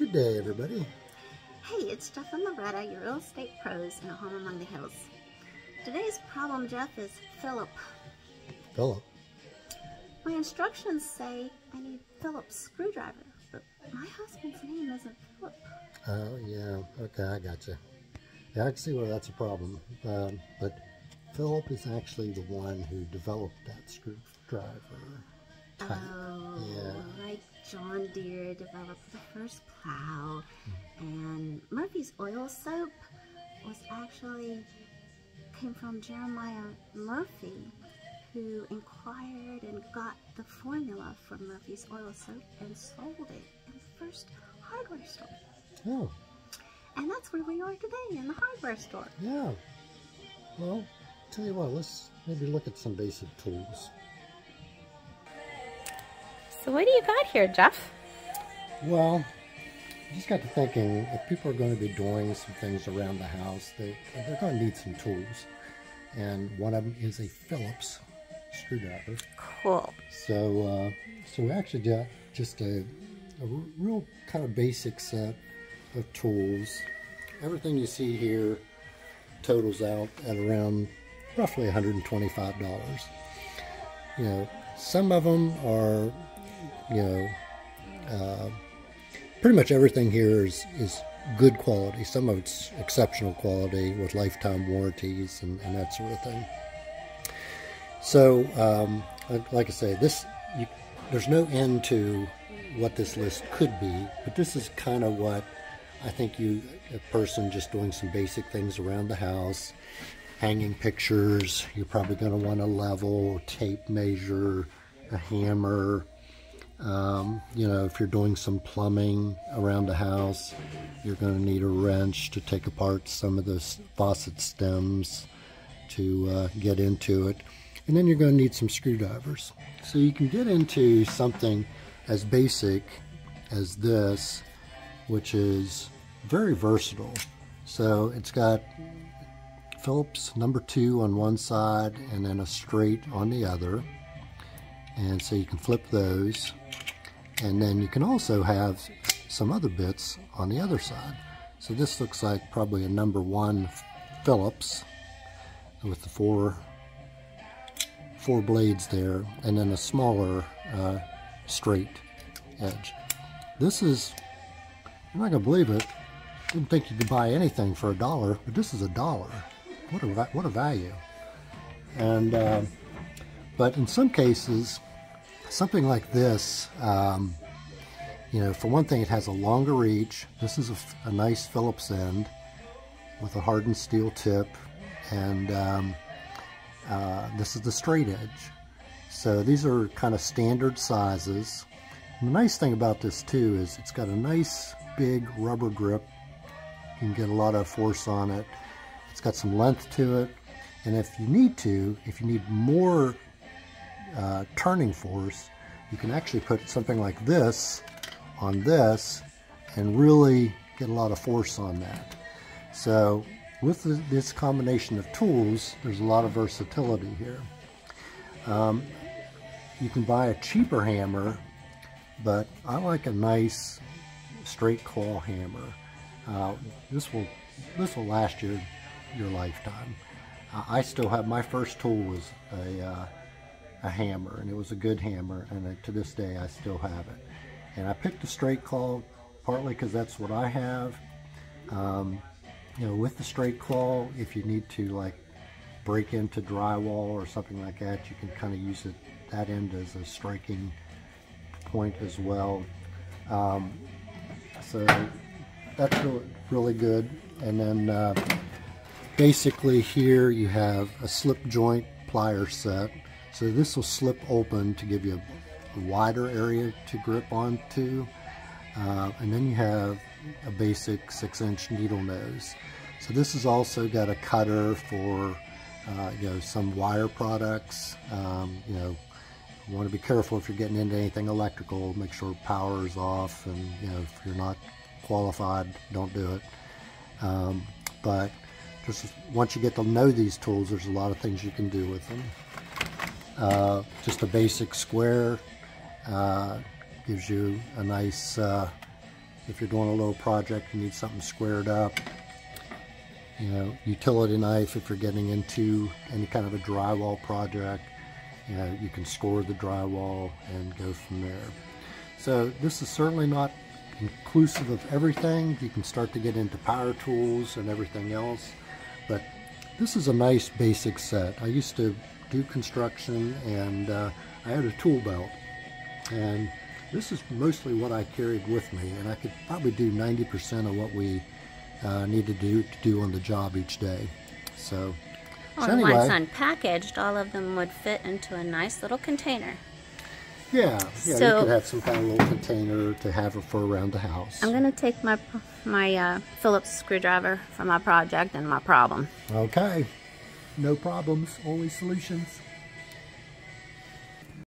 Good day, everybody. Hey, it's Jeff and Loretta, your real estate pros in a home among the hills. Today's problem, Jeff, is Philip. Philip? My instructions say I need Philip's screwdriver, but my husband's name isn't Philip. Oh, yeah. Okay, I got you. Yeah, I can see where that's a problem. But Philip is actually the one who developed that screwdriver type. Oh, yeah. like John Deere developed the first plow, and Murphy's oil soap came from Jeremiah Murphy, who inquired and got the formula for Murphy's oil soap and sold it in the first hardware store. Oh. And that's where we are today, in the hardware store. Yeah. Well, tell you what, let's maybe look at some basic tools. So what do you got here, Jeff? Well, I just got to thinking, if people are going to be doing some things around the house, they're going to need some tools. And one of them is a Phillips screwdriver. Cool. So we actually got just a real kind of basic set of tools. Everything you see here totals out at around roughly $125. You know, some of them are, you know, pretty much everything here is good quality. Some of it's exceptional quality with lifetime warranties and that sort of thing. So, like I say, there's no end to what this list could be, but this is kind of what I think a person just doing some basic things around the house, hanging pictures, you're probably going to want a level, tape measure, a hammer. You know, if you're doing some plumbing around the house, you're going to need a wrench to take apart some of the faucet stems to get into it. And then you're going to need some screwdrivers. So you can get into something as basic as this, which is very versatile. So it's got Phillips number 2 on one side and then a straight on the other. And so you can flip those. And then you can also have some other bits on the other side. So this looks like probably a number 1 Phillips with the four blades there, and then a smaller straight edge. This is, you're not gonna believe it, didn't think you could buy anything for $1, but this is $1. What a value. And but in some cases, something like this, you know, for one thing, it has a longer reach. This is a nice Phillips end with a hardened steel tip, and this is the straight edge. So these are kind of standard sizes. And the nice thing about this too is it's got a nice big rubber grip. You can get a lot of force on it. It's got some length to it, and if you need more turning force, you can actually put something like this on this and really get a lot of force on that. So with this combination of tools, there's a lot of versatility here. You can buy a cheaper hammer, but I like a nice straight claw hammer. This will last your lifetime. I still have, my first tool was a hammer, and it was a good hammer, and to this day I still have it. And I picked a straight claw partly because that's what I have. You know, with the straight claw, if you need to like break into drywall or something like that, you can kind of use that end as a striking point as well. So that's really good. And then basically here you have a slip joint plier set. So this will slip open to give you a wider area to grip onto. And then you have a basic 6-inch needle nose. So this has also got a cutter for you know, some wire products. You know, you want to be careful if you're getting into anything electrical. Make sure power is off, and you know, if you're not qualified, don't do it. But just once you get to know these tools, there's a lot of things you can do with them. Just a basic square gives you a nice if you're doing a little project, you need something squared up. You know, utility knife if you're getting into any kind of a drywall project. You know, you can score the drywall and go from there. So this is certainly not inclusive of everything. You can start to get into power tools and everything else, but this is a nice basic set. I used to do construction, and I had a tool belt, and this is mostly what I carried with me, and I could probably do 90% of what we need to do on the job each day. So Well, once unpackaged, all of them would fit into a nice little container. Yeah, So, you could have some kind of little container to have it for around the house. I'm going to take my Phillips screwdriver for my project and my problem. Okay, no problems, only solutions.